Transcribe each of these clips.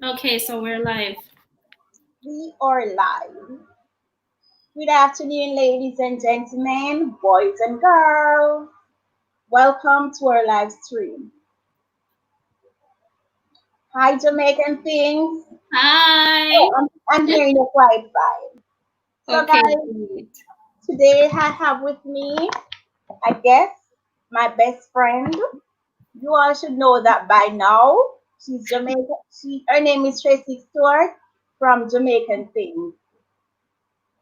Okay, so we're live. We are live. Good afternoon, ladies and gentlemen, boys and girls. Welcome to our live stream. Hi, Jamaican Things. Hi. I'm hearing a quiet vibe. So, Okay, guys, great. today I have with me, I guess, my best friend. You all should know that by now. She's Jamaican. Her name is Tracy Stewart from Jamaican Things.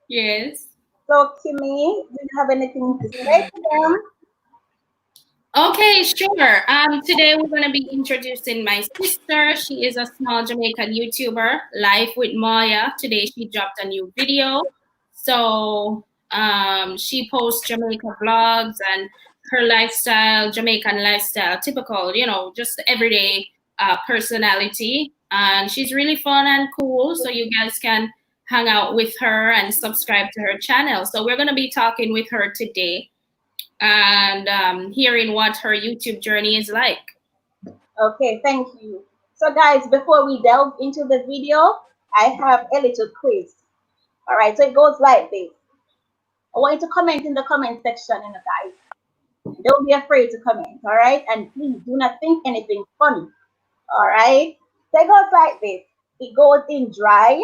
Yes. So, Kimmy, do you have anything to say to them? Okay, sure. Today we're gonna be introducing my sister. She is a small Jamaican YouTuber, Life with Maya. Today she dropped a new video. So she posts Jamaica vlogs and her lifestyle, Jamaican lifestyle, typical, just everyday personality. And she's really fun and cool. So you guys can hang out with her and subscribe to her channel. So we're gonna be talking with her today and hearing what her YouTube journey is like. Okay, thank you. So, guys, before we delve into the video, I have a little quiz. All right, so it goes like this. I want you to comment in the comment section, guys. Don't be afraid to comment, all right? And please do not think anything funny, all right? So it goes like this. It goes in dry,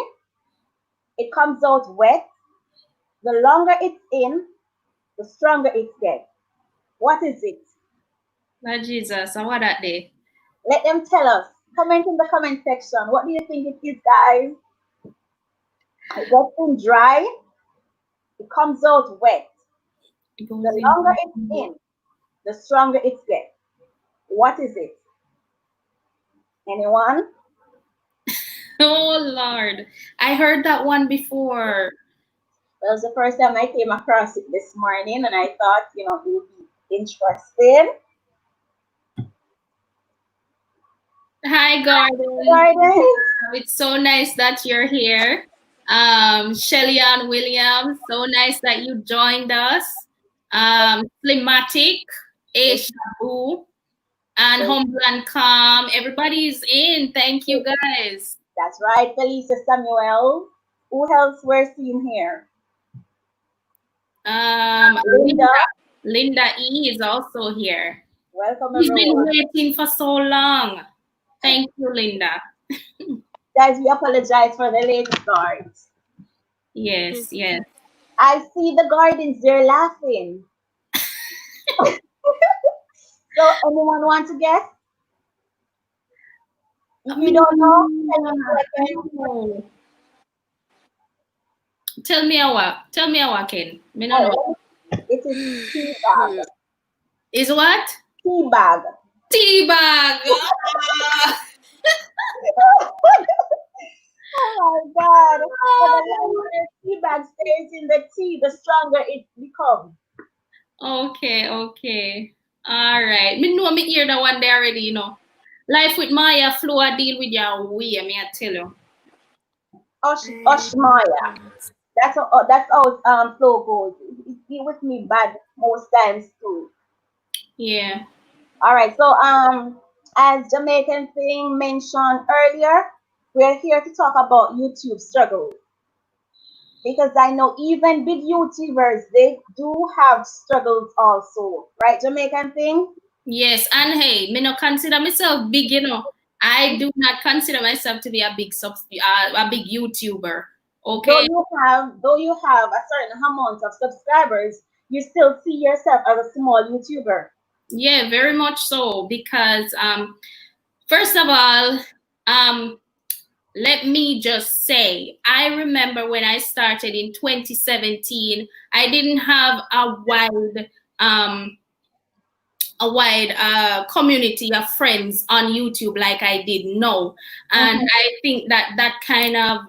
it comes out wet. The longer it's in, the stronger it gets. What is it? Lord Jesus, and what that day? Let them tell us. Comment in the comment section. What do you think it is, guys? It gets in dry, it comes out wet. It The goes in. longer it's in, the stronger it gets. What is it? Anyone? Oh Lord, I heard that one before. That was the first time I came across it this morning, and I thought, it would be interesting. Hi, Gordon. Gordon. It's so nice that you're here. Shelly Ann Williams, so nice that you joined us. Slimatic, Aisha Boo, and Humble and Calm. Everybody's in. Thank you, guys. That's right, Felicia Samuel. Who else we're seeing here? Linda. Linda. Linda E is also here. Welcome, We've been everyone. waiting for so long. Thank you, Linda. Guys, we apologize for the late start. Yes, yes. I see the gardens, they're laughing. So, anyone want to guess? If you don't know, 10 seconds. No. Tell me what. Tell me what, Ken. Me no All know. right. It is tea bag. Is what? Tea bag. Tea bag. Ah. Oh my God. So the longer the tea bag stays in the tea, the stronger it becomes. Okay, okay. All right. Me know me hear that one there already. Life with Maya, flow a deal with your way, me I tell you. Oshmaya. That's how flow goes. It with me bad most times too. Yeah. All right. So as Jamaican thing mentioned earlier, we're here to talk about YouTube struggles because I know even big YouTubers they do have struggles also, right? Jamaican thing. Yes, and hey, me no consider myself big. I do not consider myself to be a big YouTuber. Okay. Though you have a certain amount of subscribers, you still see yourself as a small YouTuber. Yeah, very much so. Because first of all, um, let me just say, I remember when I started in 2017, I didn't have um a wide community of friends on YouTube like I did now. And Mhm. I think that kind of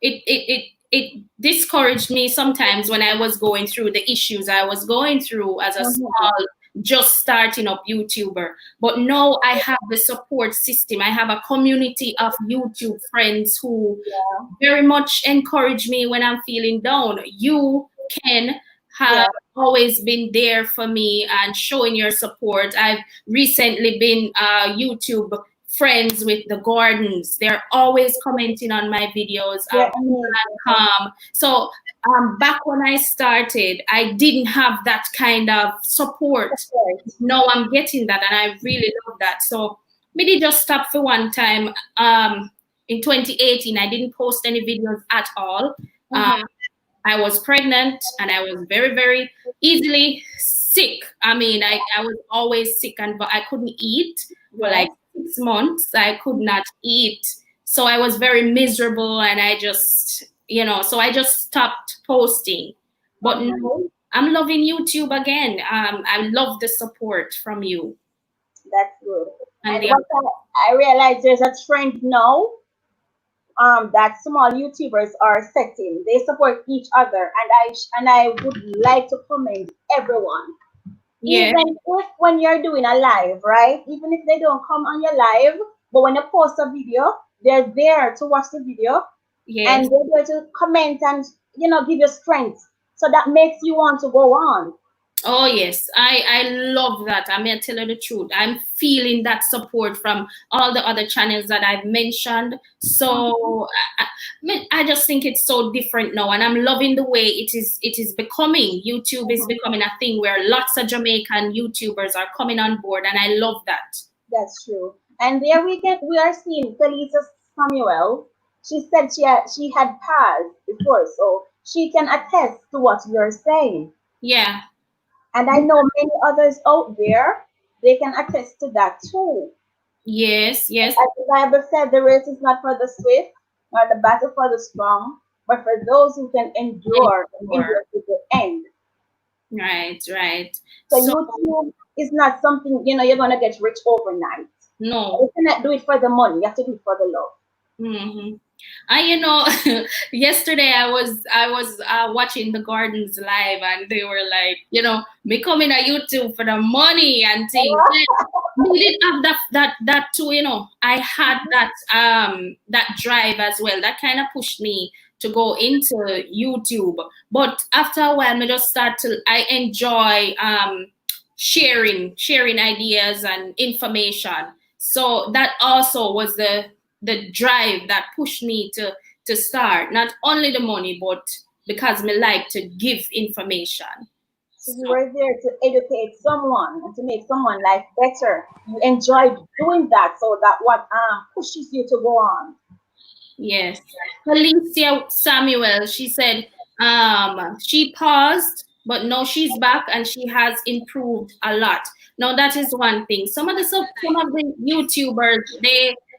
it discouraged me sometimes when I was going through the issues I was going through as a Mhm. small, just starting up YouTuber. But now I have the support system. I have a community of YouTube friends who Yeah. very much encourage me when I'm feeling down. You can Yeah. have always been there for me and showing your support. I've recently been YouTube friends with the Gordons. They're always commenting on my videos. They're amazing. So back when I started, I didn't have that kind of support. Now I'm getting that, and I really love that. So maybe just stop for one time. In 2018, I didn't post any videos at all. I was pregnant, and I was very, very easily sick. I mean, I was always sick, and I couldn't eat for like 6 months. I could not eat. So I was very miserable, and I just, so I just stopped posting. But now I'm loving YouTube again. I love the support from you. That's good. And And what I realize there's a trend now that small YouTubers are setting. They support each other, and I would like to commend everyone. yeah, Even if when you're doing a live, right? Even if they don't come on your live, but when you post a video, they're there to watch the video, yes. and they're there to comment and give you strength. So that makes you want to go on. Oh yes, I love that. I mean, tell you the truth. I'm feeling that support from all the other channels that I've mentioned. So I just think it's so different now, and I'm loving the way it is becoming. YouTube is becoming a thing where lots of Jamaican YouTubers are coming on board, and I love that. That's true. And there we are seeing Felicia Samuel. She said she had passed before, so she can attest to what you're saying. Yeah. And I know many others out there, they can attest to that too. Yes, yes. As the Bible said, the race is not for the swift, nor the battle for the strong, but for those who can endure to the end. Right, right. So YouTube is not something, you're going to get rich overnight. No. You cannot do it for the money. You have to do it for the love. Mm-hmm. Yesterday I was watching the Gardens live, and they were like, me coming at YouTube for the money and things. We didn't have that too, I had that drive as well. That kind of pushed me to go into YouTube. But after a while, I enjoy sharing ideas and information. So that also was the drive that pushed me to start. Not only the money, but because me like to give information. So you were there to educate someone and to make someone's life better. You enjoyed doing that, so that what pushes you to go on. Yes. Felicia Samuel, she said she paused, but now she's back and she has improved a lot. Now that is one thing. Some of the YouTubers,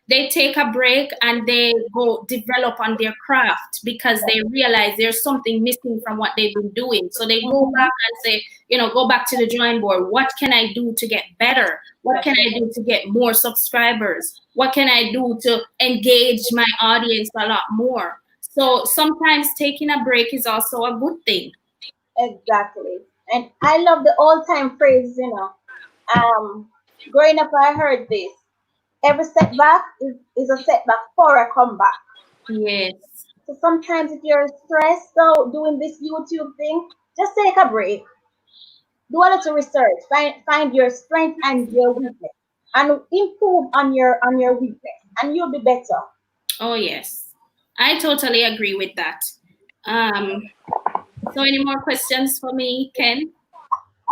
they take a break and they go develop on their craft because they realize there's something missing from what they've been doing. So they go back and say, go back to the drawing board. What can I do to get better? What can I do to get more subscribers? What can I do to engage my audience a lot more? So sometimes taking a break is also a good thing. Exactly. And I love the old time phrase, growing up I heard this. Every setback is a setback for a comeback. Yes. So sometimes if you're stressed out doing this YouTube thing, just take a break. Do a little research. Find your strength and your weakness, and improve on your weakness, and you'll be better. Oh yes, I totally agree with that. So any more questions for me, Ken?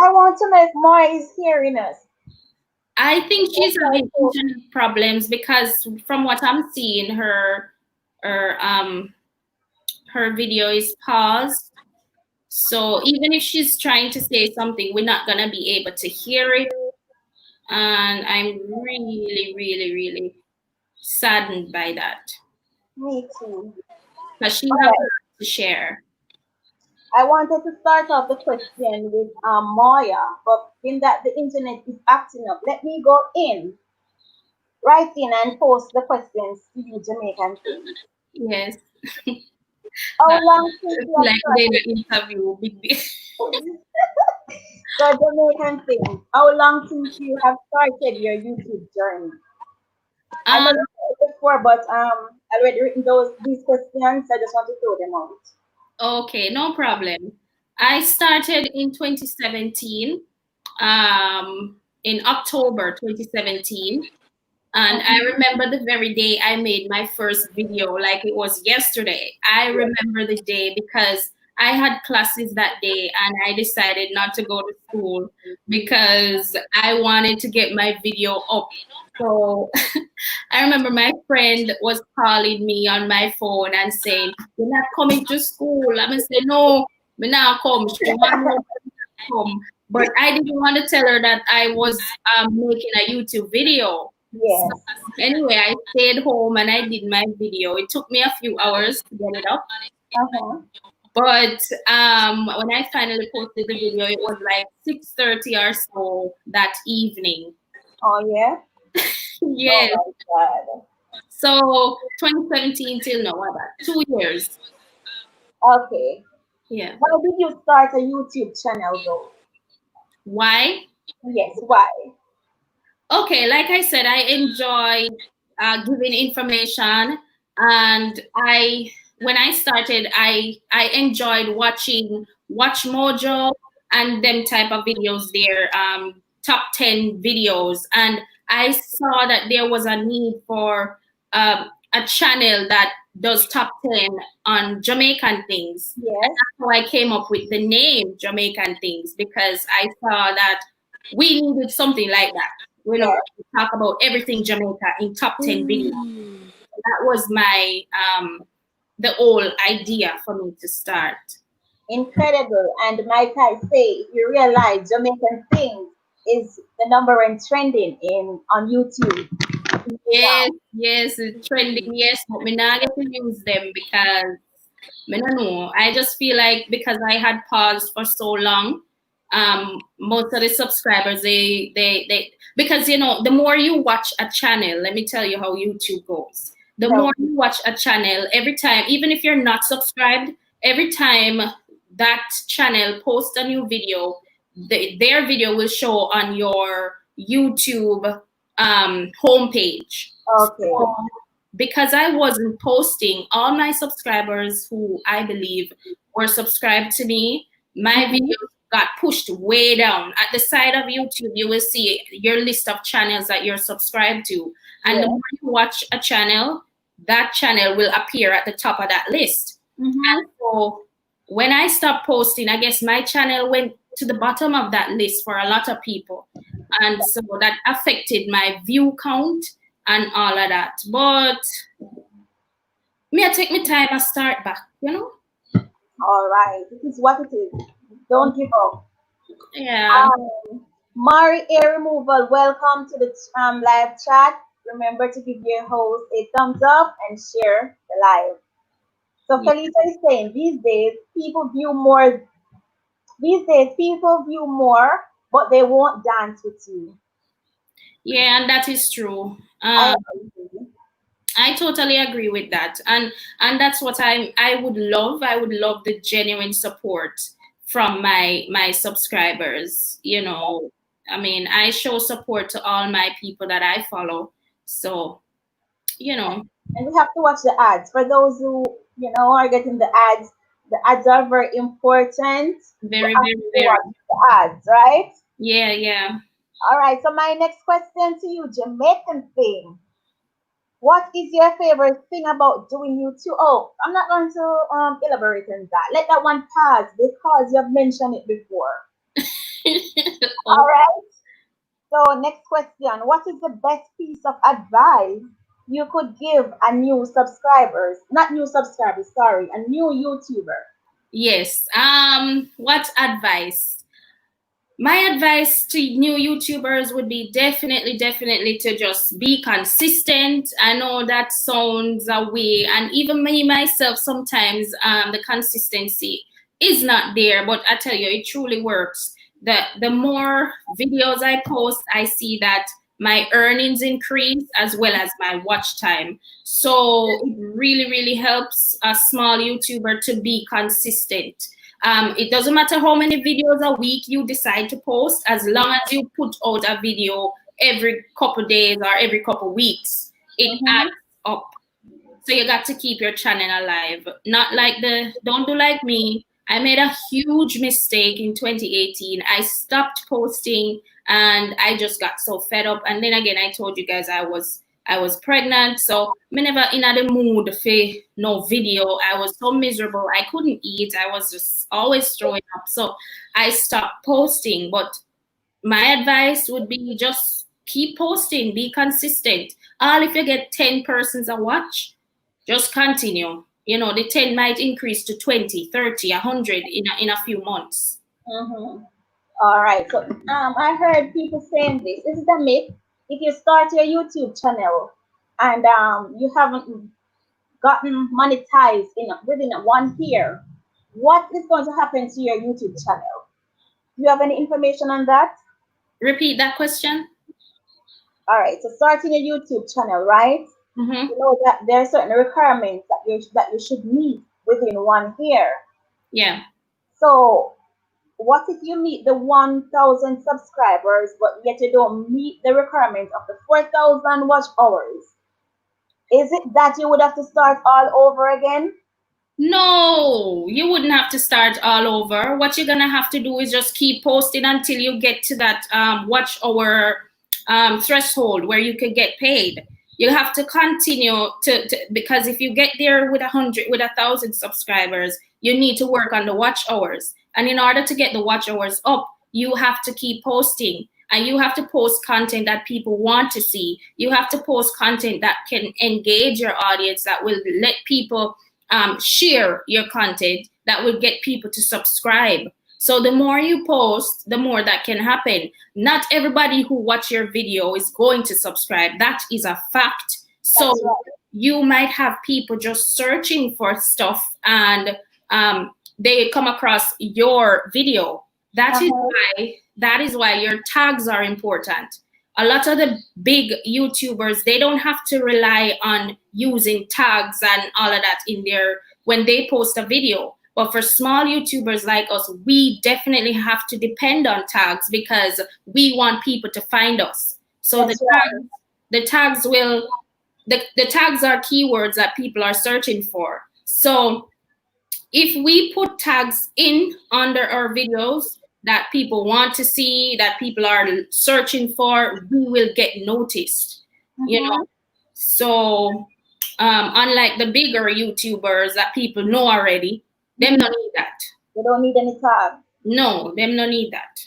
I want to know if Moy is hearing us. I think she's having internet problems because from what I'm seeing, her her video is paused. So even if she's trying to say something, we're not gonna be able to hear it. And I'm really, really, really saddened by that. Me too. Because she has a lot to share. I wanted to start off the question with Moya, but in that the internet is acting up. Let me go write in and post the questions to you, Jamaican Things. Yes. How long since you have Like started? the interview. So Jamaican Things, how long since you have started your YouTube journey? I know Um, you said it before, but I already written these questions. I just want to throw them out. okay, no problem. I started in 2017, in October 2017. And I remember the very day I made my first video, like it was yesterday. I remember the day because I had classes that day and I decided not to go to school because I wanted to get my video up. So I remember my friend was calling me on my phone and saying, "You're not coming to school." I'm going to say, "No, me not come." She want me to come. But I didn't want to tell her that I was making a YouTube video. So Yes. anyway, I stayed home and I did my video. It took me a few hours to get it up. Uh-huh. But when I finally posted the video, it was like 6:30 or so that evening. Oh, yeah? Oh, Yes. my God. So 2017 till now, what about 2 years? Okay. Yeah. Why did you start a YouTube channel, though? Why? Yes, why? Okay, like I said, I enjoy giving information, and when I started, I enjoyed watching Watch Mojo and them type of videos there, top 10 videos, and I saw that there was a need for a channel that does top 10 on Jamaican things. And Yes, that's how I came up with the name Jamaican Things, because I saw that we needed something like that. You know, yes. to talk about everything Jamaica in top 10 videos. That was my the whole idea for me to start. Incredible. And might I say, if you realize Jamaican Things is the number one trending in on YouTube Yes, now. yes, it's trending, yes, but me not get to use them because I don't know. I just feel like because I had paused for so long, most of the subscribers they because you know the more you watch a channel, let me tell you how YouTube goes. The So, more you watch a channel, every time, even if you're not subscribed, every time that channel posts a new video, their video will show on your YouTube homepage. okay. So because I wasn't posting, all my subscribers who I believe were subscribed to me, my Mm-hmm. videos got pushed way down. At the side of YouTube, you will see your list of channels that you're subscribed to. And the Yes. more you watch a channel, that channel will appear at the top of that list. Mm-hmm. And so when I stopped posting, I guess my channel went to the bottom of that list for a lot of people. And so that affected my view count and all of that. But me, I take my time and start back, you know? All right. This is what it is. Don't give up. Yeah. Mari Air Removal, welcome to the live chat. Remember to give your host a thumbs up and share the live. So Yeah, Felicia is saying these days people view more, but they won't dance with you. yeah, and that is true. I agree. I totally agree with that. And that's what I would love. I would love the genuine support from my subscribers, you know. I mean, I show support to all my people that I follow. So, you know, And we have to watch the ads. For those who, are getting the ads are very important. We very, have very, to very. watch the ads, right? Yeah, yeah. All right. So my next question to you, Jamaican thing. What is your favorite thing about doing YouTube? Oh, I'm not going to elaborate on that. Let that one pass because you've mentioned it before. All Oh, right. So next question. What is the best piece of advice you could give not new subscribers, sorry, a new YouTuber? yes. What advice? My advice to new YouTubers would be definitely, definitely to just be consistent. I know that sounds a way, and even me myself, sometimes the consistency is not there, but I tell you, it truly works. The more videos I post, I see that my earnings increase as well as my watch time. So it really, really helps a small YouTuber to be consistent. It doesn't matter how many videos a week you decide to post, as long as you put out a video every couple days or every couple weeks, it Mm-hmm. adds up. So you got to keep your channel alive. Not like don't do like me. I made a huge mistake in 2018. I stopped posting and I just got so fed up. And then again, I told you guys I was I was pregnant, so me never in the mood for no video. I was so miserable. I couldn't eat. I was just always throwing up. So I stopped posting. But my advice would be just keep posting, be consistent. All if you get 10 persons a watch, just continue. You know, the 10 might increase to 20, 30, 100 in a few months. Mm-hmm. All right. So I heard people saying this. This is a myth. If you start your YouTube channel and you haven't gotten monetized within 1 year, what is going to happen to your YouTube channel? Do you have any information on that? Repeat that question. All right. So starting a YouTube channel, right? Mm-hmm. You know that there are certain requirements that you should meet within 1 year. Yeah. So what if you meet the 1,000 subscribers, but yet you don't meet the requirements of the 4,000 watch hours? Is it that you would have to start all over again? No, you wouldn't have to start all over. What you're gonna have to do is just keep posting until you get to that watch hour threshold where you could get paid. You have to continue to because if you get there with 1,000 subscribers, you need to work on the watch hours. And in order to get the watch hours up, you have to keep posting. And you have to post content that people want to see. You have to post content that can engage your audience, that will let people share your content, that will get people to subscribe. So the more you post, the more that can happen. Not everybody who watch your video is going to subscribe. That is a fact. So That's right. you might have people just searching for stuff and they come across your video. That is why your tags are important. A lot of the big YouTubers, they don't have to rely on using tags and all of that in their when they post a video. But for small YouTubers like us, we definitely have to depend on tags because we want people to find us. So That's right. the tags will the tags are keywords that people are searching for. So if we put tags in under our videos that people want to see, that people are searching for, we will get noticed. You know, Mm-hmm. so unlike the bigger YouTubers that people know already, them don't need that. You don't need any tab. No, them don't need that.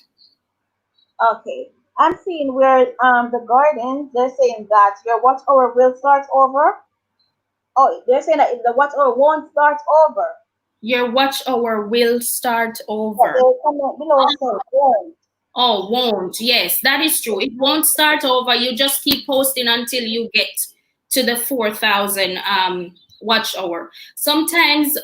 Okay. I'm seeing where the garden, they're saying that your watch hour will start over. Oh, they're saying that the watch hour won't start over. Your watch hour will start But over. they comment below saying won't. Oh, won't. Yes, that is true. It won't start over. You just keep posting until you get to the 4,000 watch hour. Sometimes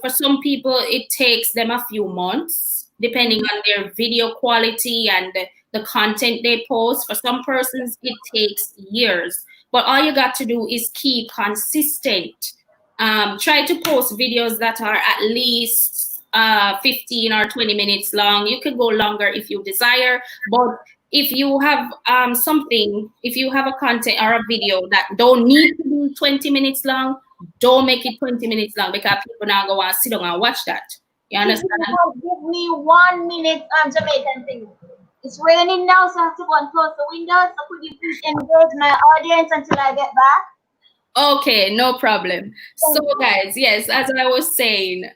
for some people it takes them a few months depending on their video quality and the content they post. For some persons it takes years. But all you got to do is keep consistent. Try to post videos that are at least 15 or 20 minutes long. You could go longer if you desire, but if you have if you have a content or a video that don't need to be 20 minutes long, don't make it 20 minutes long because people now go and sit down and watch that. You understand? Give me 1 minute on Jamaican Things. It's raining now, so I have to go and close the windows. So could you please engage my audience until I get back? Okay, no problem. So guys, yes, as I was saying,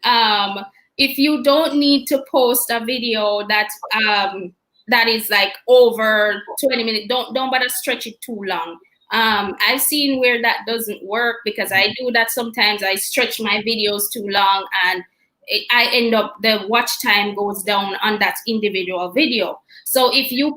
if you don't need to post a video that is like over 20 minutes, don't bother stretch it too long. I've seen where that doesn't work because I do that sometimes. I stretch my videos too long and I end up the watch time goes down on that individual video. So if you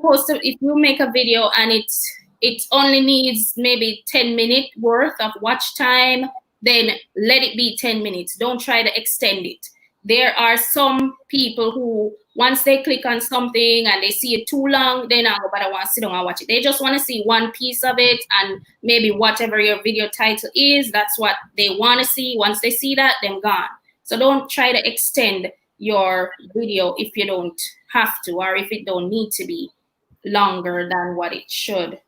make a video and it only needs maybe 10 minutes worth of watch time, then let it be 10 minutes. Don't try to extend it. There are some people who, once they click on something and they see it too long, they not nobody want to sit down and watch it. They just want to see one piece of it and maybe whatever your video title is, that's what they want to see. Once they see that, then gone. So don't try to extend your video if you don't have to or if it don't need to be longer than what it should.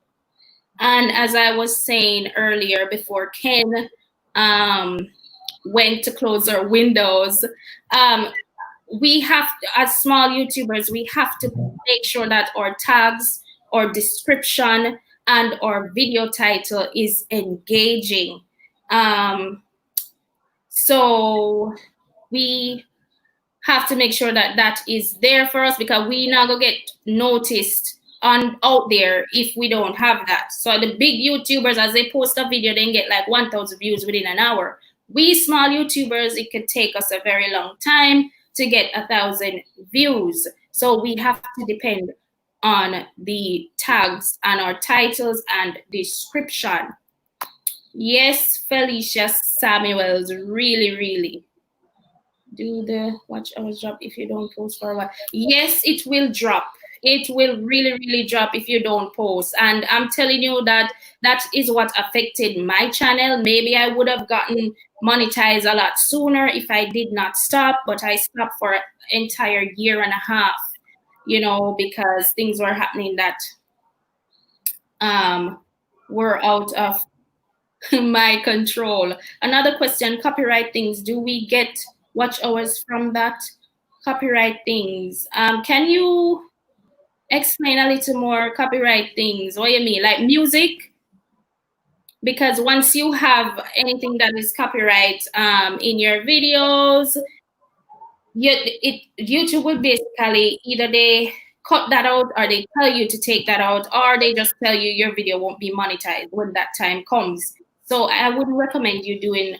And as I was saying earlier, before Ken went to close our windows, we have to, as small YouTubers, we have to make sure that our tags, our description, and our video title is engaging. So we have to make sure that that is there for us, because we not gonna get noticed on out there if we don't have that. So the big YouTubers, as they post a video, they get like 1,000 views within an hour. We small YouTubers, it could take us a very long time to get 1,000 views. So we have to depend on the tags and our titles and description. Yes, Felicia Samuels, really, really. Do the watch hours drop if you don't post for a while? Yes, it will drop. It will really, really drop if you don't post. And I'm telling you that that is what affected my channel. Maybe I would have gotten monetized a lot sooner if I did not stop, but I stopped for an entire year and a half, because things were happening that were out of my control. Another question, copyright things. Do we get watch hours from that? Copyright things. Can you explain a little more copyright things? What do you mean? Like music? Because once you have anything that is copyright in your videos, YouTube will basically either they cut that out, or they tell you to take that out, or they just tell you your video won't be monetized when that time comes. So I wouldn't recommend you doing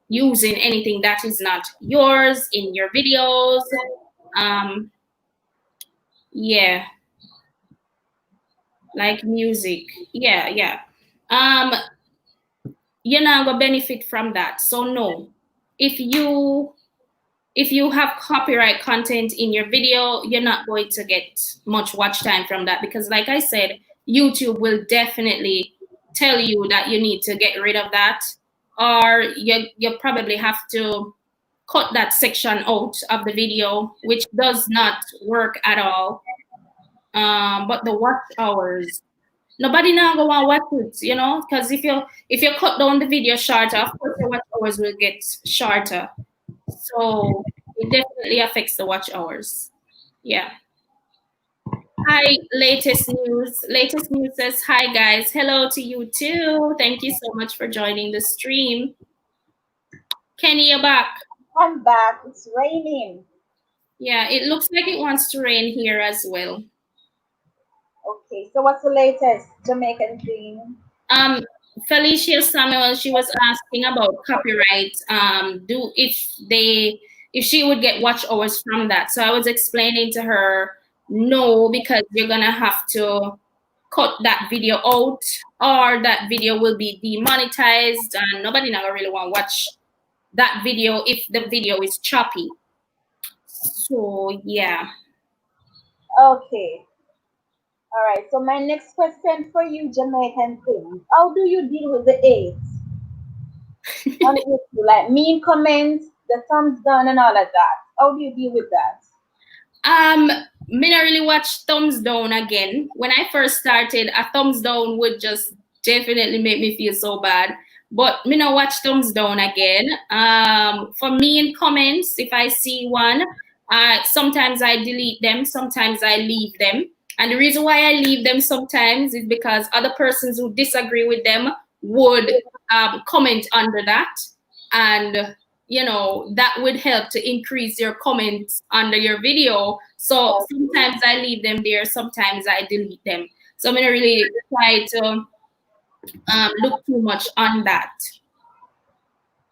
using anything that is not yours in your videos. Yeah, like music. Yeah. You're not gonna benefit from that. So no, if you have copyright content in your video, you're not going to get much watch time from that, because like I said, YouTube will definitely tell you that you need to get rid of that, or you probably have to cut that section out of the video, which does not work at all. But the watch hours, nobody now go and watch it, because if you cut down the video shorter, of course your watch hours will get shorter. So it definitely affects the watch hours. Yeah. Hi, latest news. Latest news says, hi guys. Hello to you too. Thank you so much for joining the stream. Kenny, you're back. I'm back. It's raining. Yeah, it looks like it wants to rain here as well. Okay, so what's the latest Jamaican thing? Felicia Samuel, she was asking about copyright. If she would get watch hours from that. So I was explaining to her, no, because you're gonna have to cut that video out, or that video will be demonetized, and nobody now really want to watch that video if the video is choppy. So yeah. Okay. All right. So my next question for you, Jamaican things. How do you deal with the AIDS on YouTube? Like mean comments, the thumbs down, and all of that. How do you deal with that? Me not really watch thumbs down again. When I first started, a thumbs down would just definitely make me feel so bad. But me not watch thumbs down again. For mean comments, if I see one, sometimes I delete them, sometimes I leave them. And the reason why I leave them sometimes is because other persons who disagree with them would comment under that. And that would help to increase your comments under your video. So sometimes I leave them there, sometimes I delete them. So I'm gonna really try to look too much on that.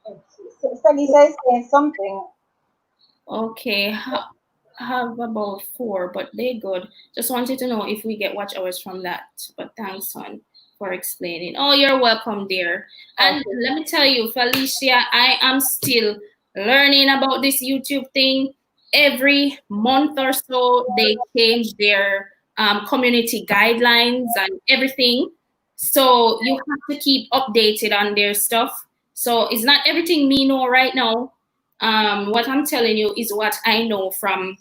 Okay. So Felicia is saying something. Okay, have about 4, but they good. Just wanted to know if we get watch hours from that. But thanks, hon, for explaining. Oh, you're welcome, dear. And let me tell you, Felicia, I am still learning about this YouTube thing. Every month or so, they change their community guidelines and everything. So you have to keep updated on their stuff. So it's not everything me know right now. What I'm telling you is what I know from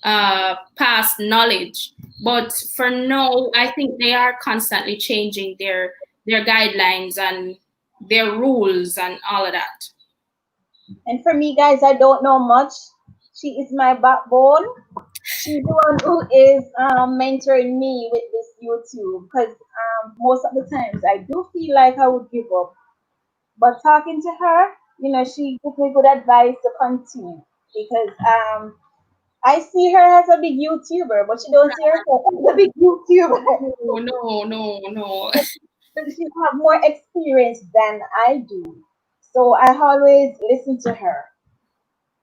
past knowledge. But for now, I think they are constantly changing their guidelines and their rules and all of that. And for me, guys, I don't know much. She is my backbone. She's the one who is mentoring me with this YouTube because most of the times I do feel like I would give up. But talking to her, she gives me good advice to continue because I see her as a big YouTuber, but she don't see herself as a big YouTuber. No, no, no, no. She have more experience than I do, so I always listen to her.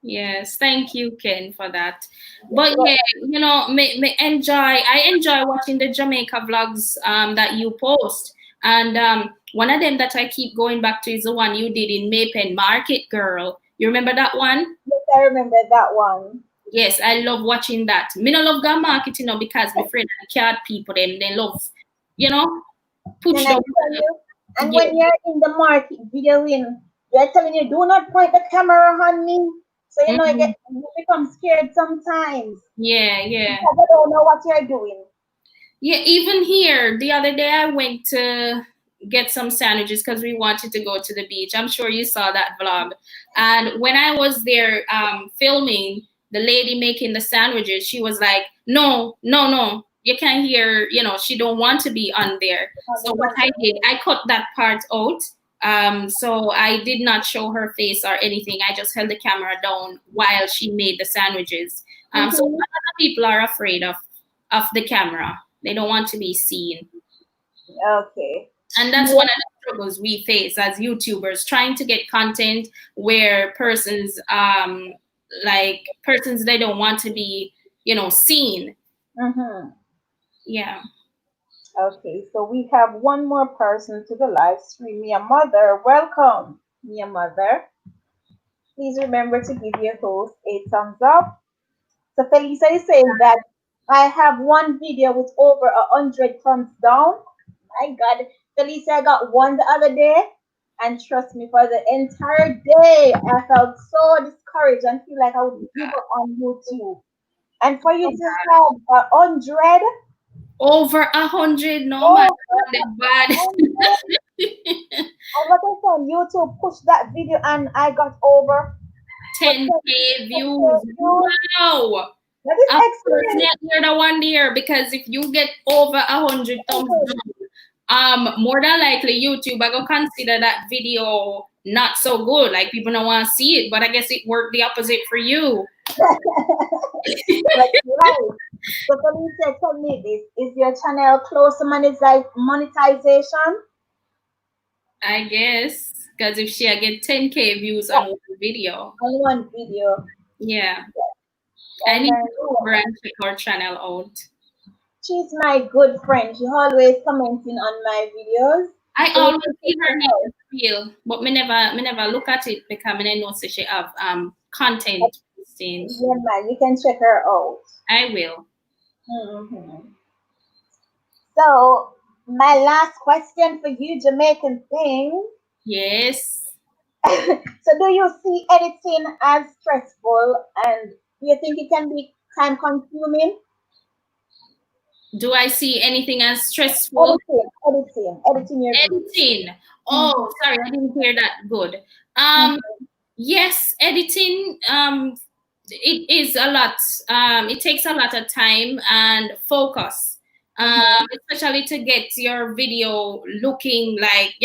Yes, thank you, Ken, for that. But yeah, I enjoy watching the Jamaica vlogs that you post. And one of them that I keep going back to is the one you did in Maypen Market, girl. You remember that one? Yes, I remember that one. Yes, I love watching that. Me no love that market, because my friend and cat people them they love, you know, push And I the tell you, and yeah. when you're in the market videoing, they're telling you, do not point the camera on me. So Mhm. you become scared sometimes Yeah, yeah. because I don't know what you're doing. Yeah, even here, the other day I went to get some sandwiches because we wanted to go to the beach. I'm sure you saw that vlog. And when I was there filming, the lady making the sandwiches, she was like, no, no, no, you can't hear, she don't want to be on there. On the So what front I of did, I cut that part out. So I did not show her face or anything. I just held the camera down while she made the sandwiches. So a lot Mhm. of people are afraid of the camera. They don't want to be seen. Okay. And that's one of the struggles we face as YouTubers, trying to get content where persons they don't want to be, seen. Mm-hmm. Yeah. Okay, so we have one more person to the live stream. Mia Mother, welcome. Mia Mother, please remember to give your host a thumbs up. So Felicia is saying that I have one video with over 100 thumbs down. My God, Felicia, I got one the other day, and trust me, for the entire day, I felt so discouraged and feel like I would give up on YouTube. And for you to have 100, Over 100, no man, oh, they're bad. 100. And what I said, YouTube pushed that video, and I got over 10K views. views. Wow. That is excellent. Unfortunately, you're the one there because if you get over 100 thumbs down, more than likely YouTube I go consider that video not so good. Like people don't want to see it, but I guess it worked the opposite for you. That's right. So Felicia, tell me this. Is your channel close to monetization? I guess because if she get 10K views Yeah, on one video, on one video. yeah, I And need to go over and check our channel out. she's my good friend. She always commenting on my videos. I So you always can see check her her name out. in real, but me never look at it because I know say she have content posting. Yeah, man, you can check her out. I will. Hmm. So my last question for you, Jamaican Things. Yes. So do you see editing as stressful, and do you think it can be time consuming? Do I see anything as stressful? Editing your videos. Editing. Mhm, Oh, sorry, I didn't hear that good. mhm, Um, yes, editing. It is a lot. It takes a lot of time and focus. mhm, Especially to get your video looking like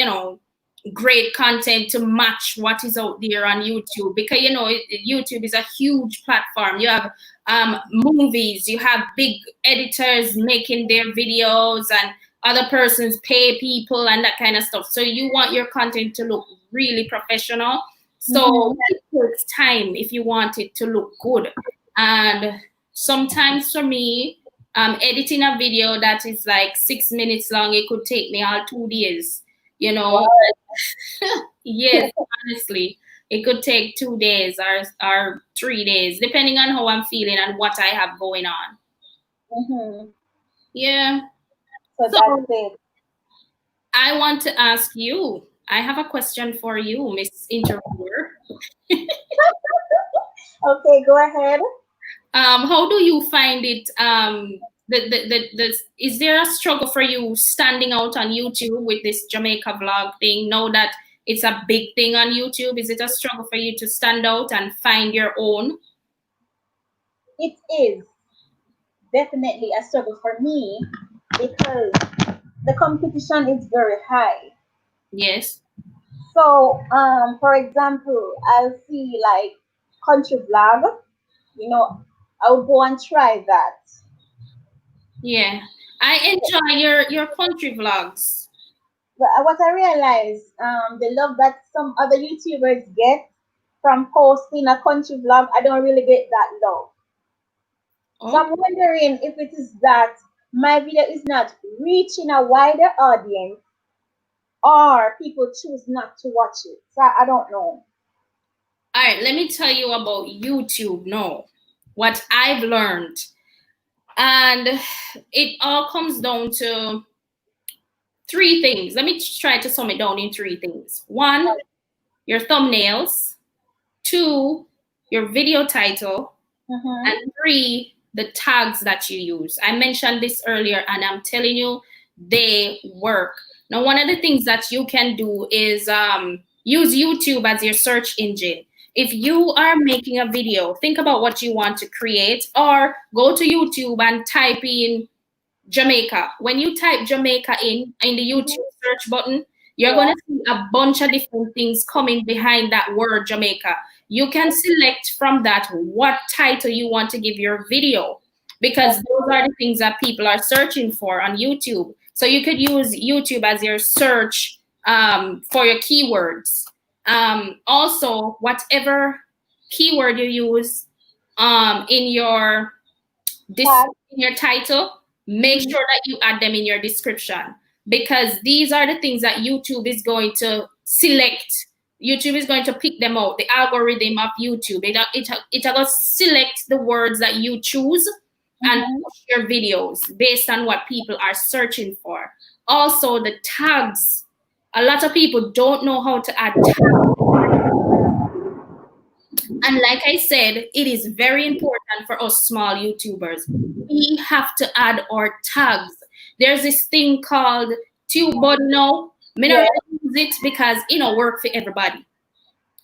great content to match what is out there on YouTube because YouTube is a huge platform. You have movies, you have big editors making their videos and other persons pay people and that kind of stuff. So you want your content to look really professional. So mhm. it takes time if you want it to look good. And sometimes for me, editing a video that is like 6 minutes long, it could take me all 2 days. You know, Wow. yes, honestly, it could take 2 days or 3 days, depending on how I'm feeling and what I have going on. Mhm. Yeah. So that's So it. I want to ask you. I have a question for you, Miss Interviewer. Okay, go ahead. How do you find it? Is there a struggle for you standing out on YouTube with this Jamaica vlog thing? Know that it's a big thing on YouTube. Is it a struggle for you to stand out and find your own? It is. definitely a struggle for me because the competition is very high. Yes. So, for example, I'll see like country vlog, you know, I would go and try that. Yeah. I enjoy your country vlogs. But what I realize, the love that some other YouTubers get from posting a country vlog, I don't really get that love. So Oh, I'm wondering if it is that my video is not reaching a wider audience or people choose not to watch it. So I don't know. all right. Let me tell you about YouTube. No, what I've learned, and it all comes down to three things. Let me try to sum it down in three things. One, your thumbnails. Two, your video title. Mm-hmm. And three, the tags that you use. I mentioned this earlier, and I'm telling you, they work. Now, one of the things that you can do is use YouTube as your search engine. If you are making a video, think about what you want to create, or go to YouTube and type in Jamaica. When you type Jamaica in the Mm-hmm. YouTube search button, you're going Yeah. to see a bunch of different things coming behind that word Jamaica. You can select from that what title you want to give your video, because those are the things that people are searching for on YouTube. So you could use YouTube as your search for your keywords. Also, whatever keyword you use in your this Tag. in your title, make Mm-hmm. sure that you add them in your description, because these are the things that YouTube is going to select. YouTube is going to pick them out. The algorithm of YouTube, it will select the words that you choose and Mm-hmm. push your videos based on what people are searching for. Also, the tags. A lot of people don't know how to add tags. And like I said, it is very important for us small YouTubers. We have to add our tags. There's this thing called TubeBud now. Me not Yeah. really use it because it don't work for everybody.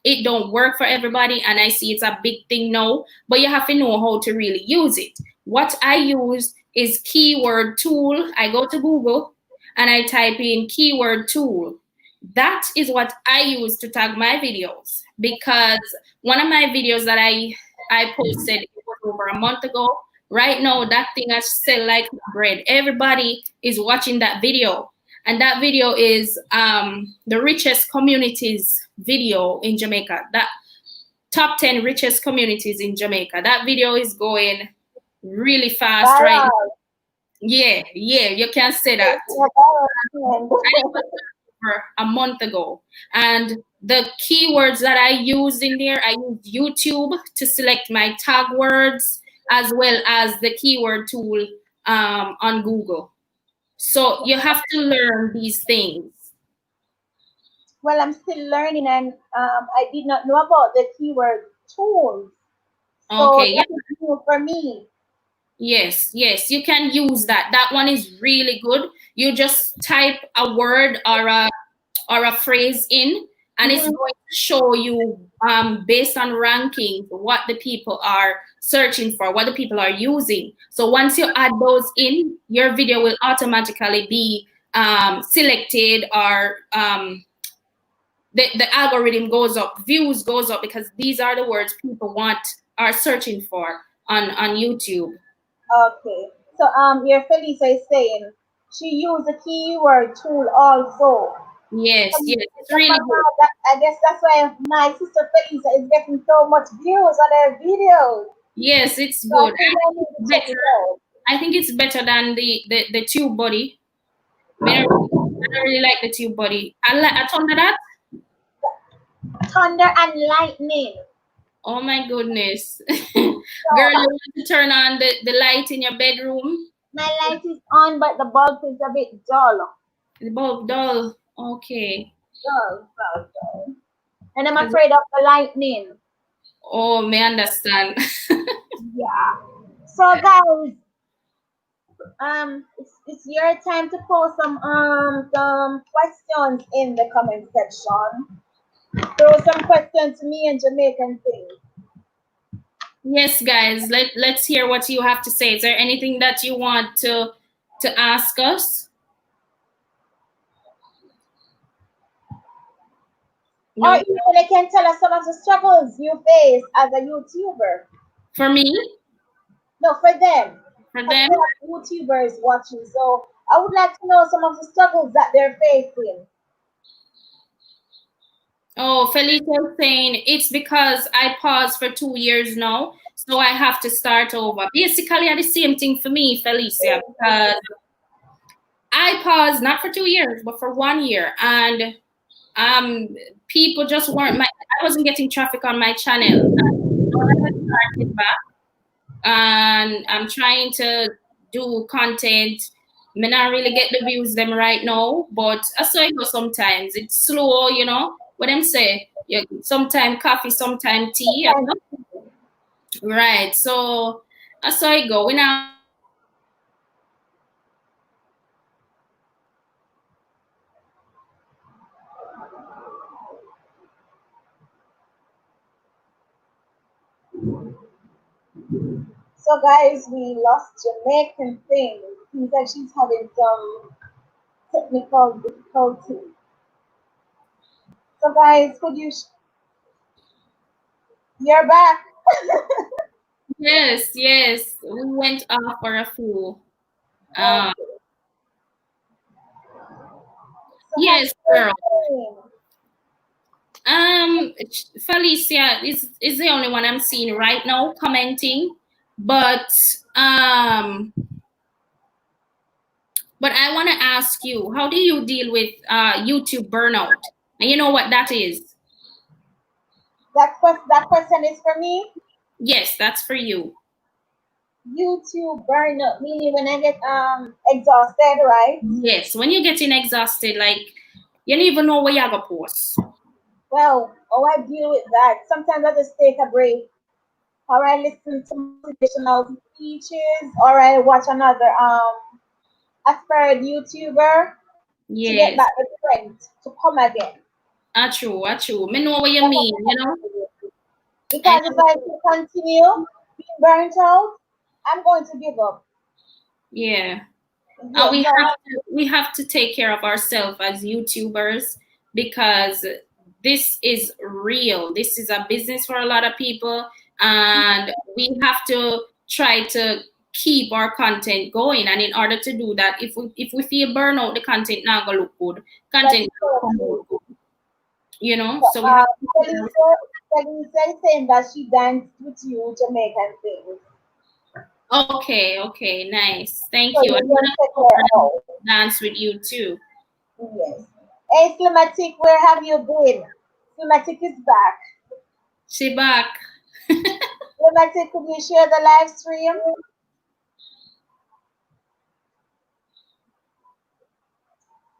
It don't work for everybody, and I see it's a big thing now, but you have to know how to really use it. What I use is keyword tool. I go to Google and I type in keyword tool. That is what I use to tag my videos, because one of my videos that I posted, it was over a month ago. Right now, that thing has sell like bread. Everybody is watching that video, and that video is the richest communities video in Jamaica. That top 10 richest communities in Jamaica. That video is going really fast right now. Viral. Yeah, you can say that. It's a viral trend. I was over a month ago. And the keywords that I used in there, I used YouTube to select my tag words, as well as the keyword tool on Google. So you have to learn these things. Well, I'm still learning, and I did not know about the keyword tools. So Okay, that is new for me. yes, you can use that. That one is really good. You just type a word or a phrase in, and it's Mm-hmm. going to show you based on ranking what the people are searching for, what the people are using. So once you add those in, your video will automatically be selected, or the algorithm goes up, views goes up, because these are the words people want are searching for on YouTube. Okay. So your Felicia is saying she used the keyword tool also. It's really good. I guess that's why my sister Felicia is getting so much views on her videos. Yes, it's So I good. think I need to check it out. I think it's better than the tube body. I don't really like the tube body. I told her that. Thunder and lightning. Oh my goodness. Girl, So you want to turn on the light in your bedroom? my light is on, but the bulb is a bit dull. The bulb dull. Okay. Dull. And I'm 'Cause- afraid of the lightning. oh, may understand. Yeah. So guys, it's your time to post some questions in the comment section. Throw some questions to me and Jamaican Things. Yes, guys. Let's hear what you have to say. Is there anything that you want to ask us? Or No, even they can tell us some of the struggles you face as a YouTuber. for me, No, for them. for Because them. we have YouTubers watching. So I would like to know some of the struggles that they're facing. Oh, Felicia is saying it's because I paused for 2 years now, so I have to start over. Basically, it's the same thing for me, Felicia, because I paused not for 2 years, but for 1 year, and um, people just weren't my. I wasn't getting traffic on my channel. And now that I started back, and I'm trying to do content. May not really get the views them right now, but I saw it go sometimes. It's slow, you know. What them say? Yeah, sometime coffee, sometime tea. You Sometimes, know? Right. So I saw it go. We now so guys, we lost Jamaican Things. Seems like she's having some technical difficulty. So guys, you're back. yes, yes. We went off for a few. Uh Okay. So how yes, you girl. doing? Felicia is the only one I'm seeing right now commenting, but um, but I want to ask you, how do you deal with YouTube burnout? And you know what that is? That question is for me. Yes, that's for you. YouTube burnout, meaning when I get exhausted, right? Yes, when you're getting exhausted, like you don't even know where you're gonna post. Well, how I deal with that. Sometimes I just take a break, or I listen to motivational speeches, or I watch another aspired YouTuber to get Yes, back the strength to come again. true, true. Me know what you That's what mean, you I know. have to do. I Because if I continue being burnt out, I'm going to give up. yeah. Yes, so We have to take care of ourselves as YouTubers because this is real. This is a business for a lot of people, and we have to try to keep our content going. And in order to do that, if we feel burnout, the content not gonna look good. that Content is not so gonna come true. out good, you know. So, So we have to take care of Felicia, Felicia is saying that she danced with you Jamaican things. Okay, okay, nice. Thank So you. you I'm don't gonna check go her and out. dance with you too. Yes. Hey, Slimatic, where have you been? Slimatic is back. She back. Slimatic, could you share the live stream?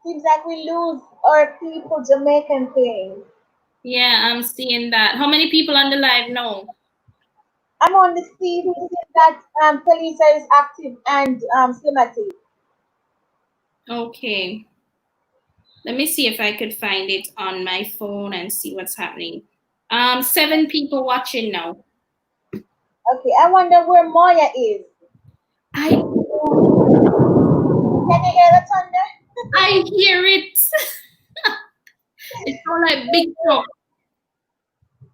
Seems like we lose our people Jamaican things. Yeah, I'm seeing that. How many people on the live know? I'm on the see that Felicia is active and Slimatic. Okay. Let me see if I could find it on my phone and see what's happening. 7 people watching now. Okay, I wonder where Moya is. I Can you hear the thunder? I hear it. It's all like big truck.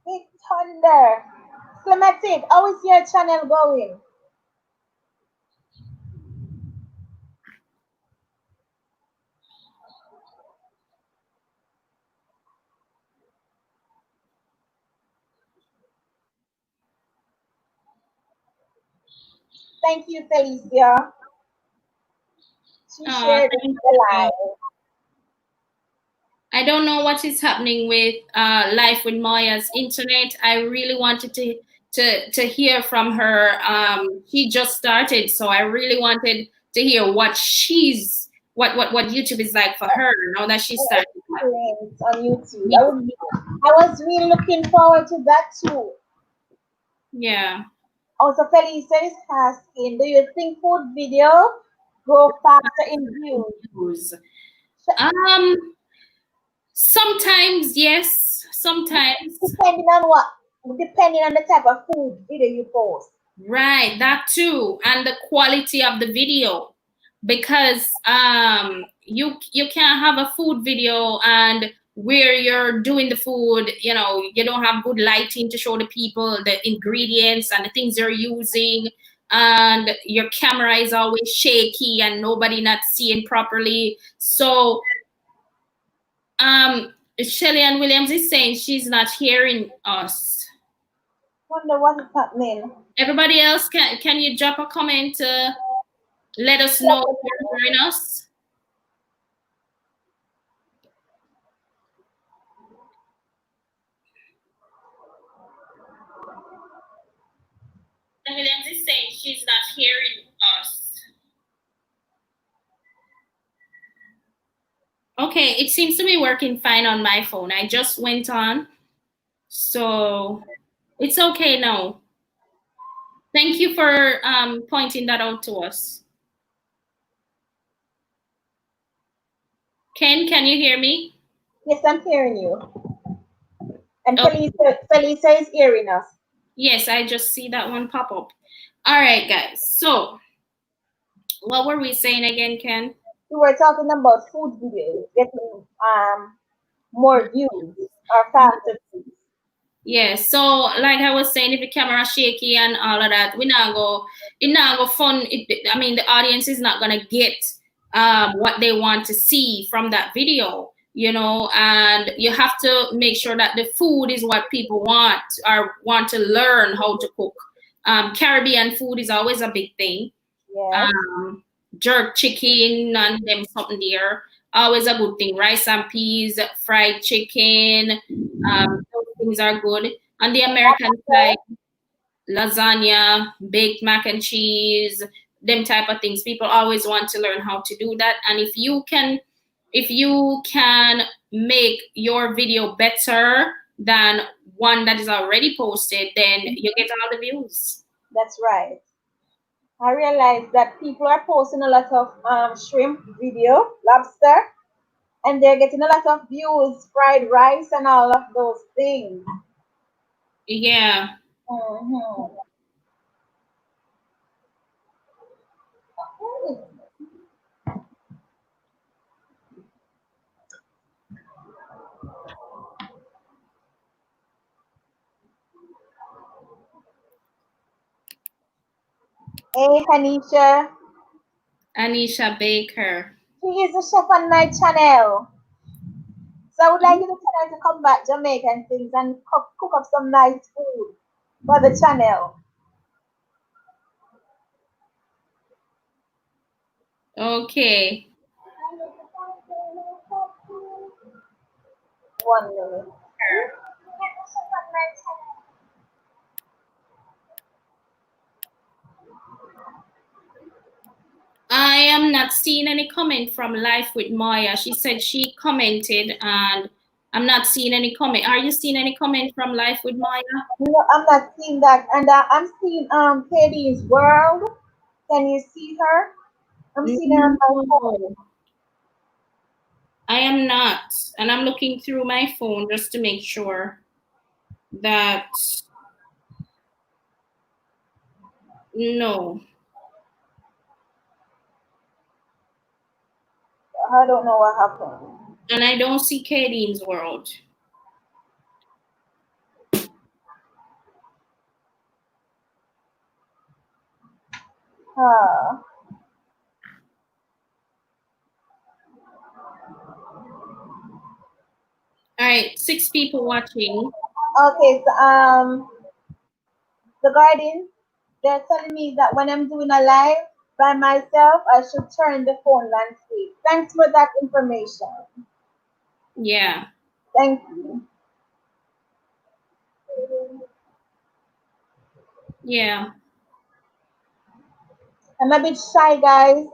Big thunder. Slimatic, how is your channel going? Thank you, Felicia. She shared Thank the you. live. I don't know what is happening with Life with Maya's internet. I really wanted to hear from her. She just started, so I really wanted to hear what she's what YouTube is like for her now that she started. Experience on YouTube. I was really looking forward to that too. Yeah. Also, Felicia is asking, do you think food video grow faster in views? Views. Um, sometimes yes, sometimes Depending on what? depending on the type of food video you post. Right, that too, and the quality of the video, because you can't have a food video and where you're doing the food, you don't have good lighting to show the people the ingredients and the things you're using, and your camera is always shaky and nobody not seeing properly. So Shelly Ann Williams is saying she's not hearing us. Wonder what is happening. Everybody else, can you drop a comment to let us know if you're hearing us? Williams is saying she's not hearing us. Okay, it seems to be working fine on my phone. I just went on, so it's okay now. Thank you for pointing that out to us. Ken, can you hear me? Yes, I'm hearing you. And Oh. Felicia is hearing us. Yes, I just see that one pop up. All right, guys. So, what were we saying again, Ken? We were talking about food videos getting more views or faster views. Yeah, so like I was saying, if the camera shaky and all of that, it not go fun. I mean, the audience is not gonna get what they want to see from that video, and you have to make sure that the food is what people want or want to learn how to cook. Caribbean food is always a big thing. Yes. Jerk chicken and them something there. Always a good thing. Rice and peas, fried chicken, those things are good. On the American side, lasagna, baked mac and cheese, them type of things. People always want to learn how to do that. And if you can make your video better than one that is already posted, then you get all the views. That's right. I realized that people are posting a lot of shrimp video, lobster, and they're getting a lot of views, fried rice, and all of those things. Yeah. Mm-hmm. Hey, Hanisha. Anisha Baker. She is a chef on my channel. So I would like you to tell her to come back Jamaican things and cook up some nice food for the channel. Okay. 1 minute. I am not seeing any comment from Life with Maya. She said she commented and I'm not seeing any comment. Are you seeing any comment from Life with Maya? No, I'm not seeing that. And I'm seeing Katie's World. Can you see her? I'm seeing her on my phone. No, I am not. And I'm looking through my phone just to make sure that no. I don't know what happened. And I don't see Kadine's World. Uh, All right, 6 people watching. okay, so the Guardian, they're telling me that when I'm doing a live by myself, I should turn the phone landscape. Thanks for that information. Yeah. Thank you. Yeah. I'm a bit shy, guys.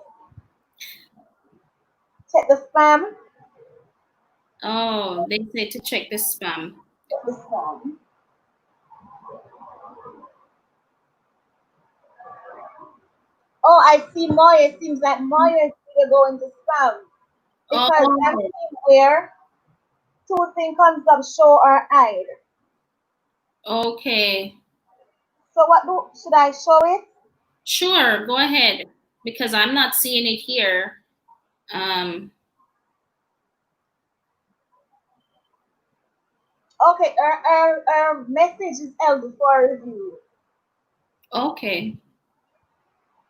Check the spam. Oh, they say to check the spam. Check the spam. Oh, I see Moya. It seems like Moya is going to go into spam because I'm Oh, seeing where two things comes up, show or hide. Okay. So should I show it? Sure, go ahead. Because I'm not seeing it here. Um, Okay, our message is held for review. okay.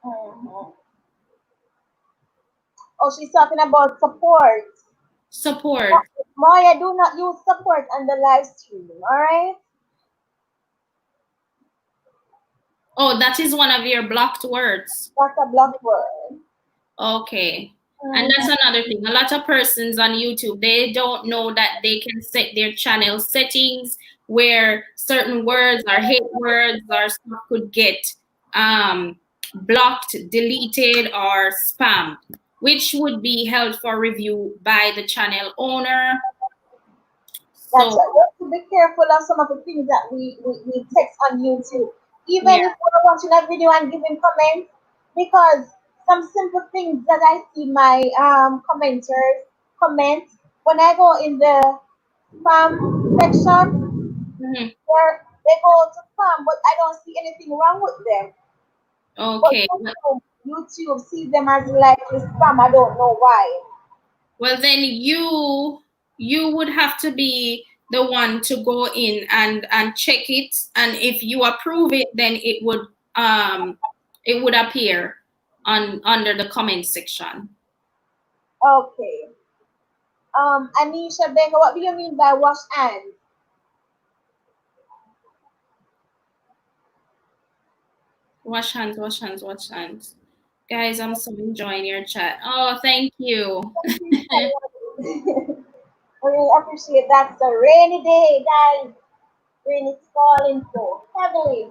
Mhm. Oh, she's talking about support. Support. Maya, do not use support on the live stream, alright? Oh, that is one of your blocked words. That's a block word. Okay. And Mhm. that's another thing. A lot of persons on YouTube, they don't know that they can set their channel settings where certain words or hate words or stuff could get um, blocked, deleted, or spammed, which would be held for review by the channel owner. That's So, right. We have to be careful of some of the things that we text on YouTube. Even yeah, if we're watching a video and giving comments, because some simple things that I see my commenters comment when I go in the spam section, mhm. where they go to spam, but I don't see anything wrong with them. But Okay. YouTube sees them as likely spam. I don't know why. Well, then you would have to be the one to go in and check it, and if you approve it, then it would appear on under the comment section. Okay. Anisha Baker, what do you mean by wash hands? Wash hands, wash hands, wash hands. Guys, I'm so enjoying your chat. Oh, thank you. I really appreciate that. It's a rainy day, guys. Rain is falling so heavily.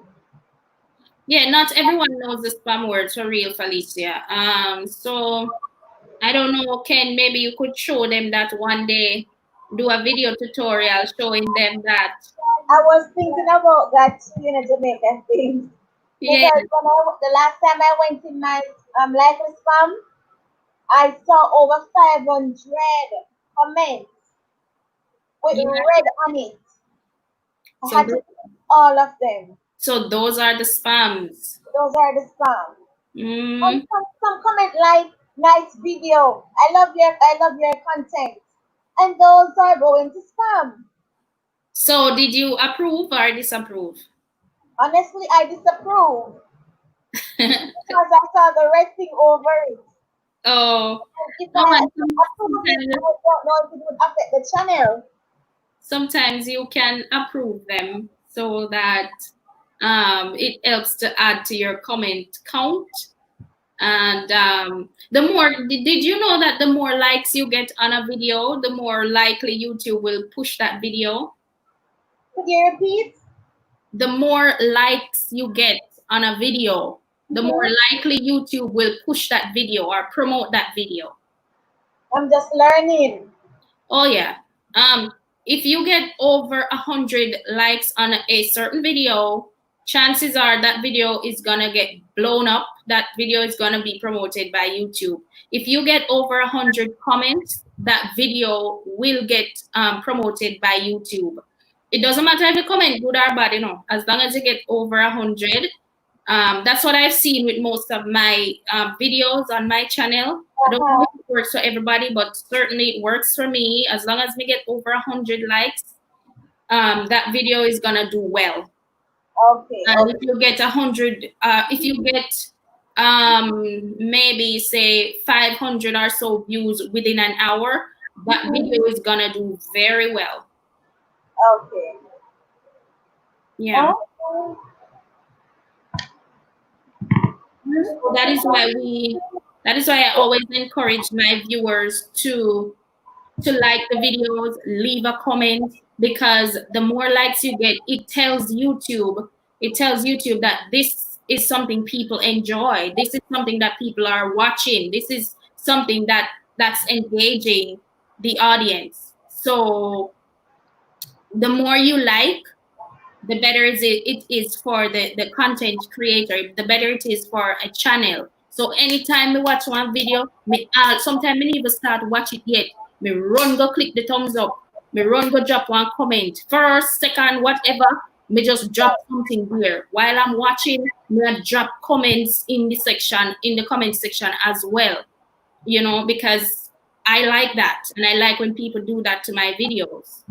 Yeah, not everyone knows the spam words for real, Felicia. So I don't know, Ken, maybe you could show them that one day, do a video tutorial showing them that. I was thinking about that too, Jamaican things. Yeah, Because the last time I went in my likely spam, I saw over 500 comments with yeah. red on it. I So, had to put all of them. so those are the spams. Those are the spam. And Mm. some comment like, nice video. I love your content. And those are going to spam. So did you approve or disapprove? Honestly, I disapprove because I saw the red thing over it. Oh, And if no, I and approve it, I don't know if it would affect the channel. sometimes you can approve them so that it helps to add to your comment count. And the more, did you know that the more likes you get on a video, the more likely YouTube will push that video? Could you repeat? The more likes you get on a video, the more Mm-hmm. likely YouTube will push that video or promote that video. I'm just learning. Oh yeah. Um, if you get over 100 likes on a certain video, chances are that video is gonna get blown up. That video is gonna be promoted by YouTube. If you get over 100 comments, that video will get promoted by YouTube. It doesn't matter if you comment good or bad, as long as you get over 100. That's what I've seen with most of my videos on my channel. I don't know Uh-huh. if it works for everybody, but certainly it works for me. As long as we get over 100 likes, that video is gonna do well. Okay, And if okay. you get 100, if you get maybe say 500 or so views within an hour, that Mm-hmm. video is gonna do very well. Okay. Yeah. Oh. So that is why I always encourage my viewers to like the videos, leave a comment, because the more likes you get, it tells YouTube that this is something people enjoy. This is something that people are watching. This is something that's engaging the audience. So the more you like, the better it is for the content creator, the better it is for a channel. So anytime we watch one video, sometimes me even start watch it yet. Me run go click the thumbs up. Me run go drop one comment. First, second, whatever. Me just drop something there. While I'm watching, me I drop comments in the comment section as well. Because I like that. And I like when people do that to my videos.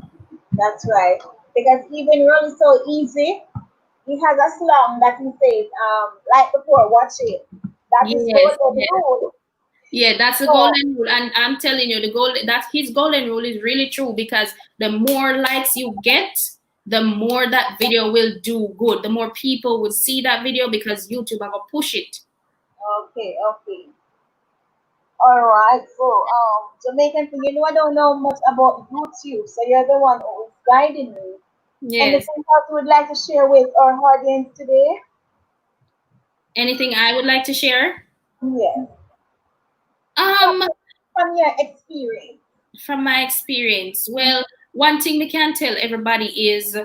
That's right. Because even Roll is so easy. He has a song that he says, like before, watch it. That is Yes, golden yes. rule. Yeah, that's the So golden rule. And I'm telling you, that his golden rule is really true, because the more likes you get, the more that video will do good. The more people will see that video, because YouTube are gonna push it. okay, okay. All right. So Jamaican thing, I don't know much about YouTube, so you're the one who is guiding me. Yes. Anything else you would like to share with our audience today? Anything I would like to share? Yes. Um, From your experience. from my experience, well, one thing we can tell everybody is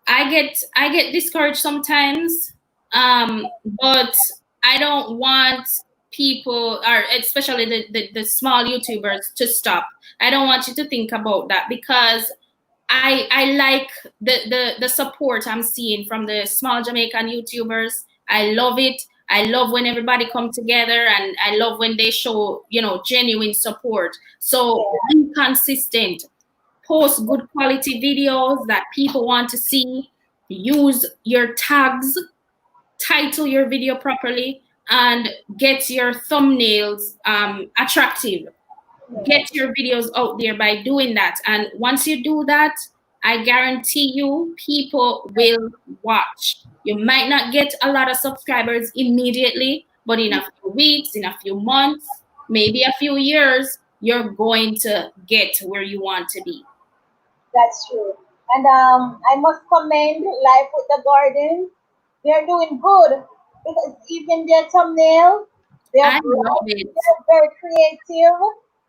I get discouraged sometimes, but I don't want people, or especially the small YouTubers, to stop. I don't want you to think about that, because I like the support I'm seeing from the small Jamaican YouTubers. I love it. I love when everybody come together, and I love when they show, genuine support. So Yeah, be consistent, post good quality videos that people want to see, use your tags, title your video properly, and get your thumbnails attractive. yeah. Get your videos out there by doing that. And once you do that, I guarantee you people will watch. You might not get a lot of subscribers immediately, but in a few weeks, in a few months, maybe a few years, you're going to get where you want to be. That's true. And I must commend Life with the Garden. They're doing good because even their thumbnail, they're I love bright, it. they're very creative.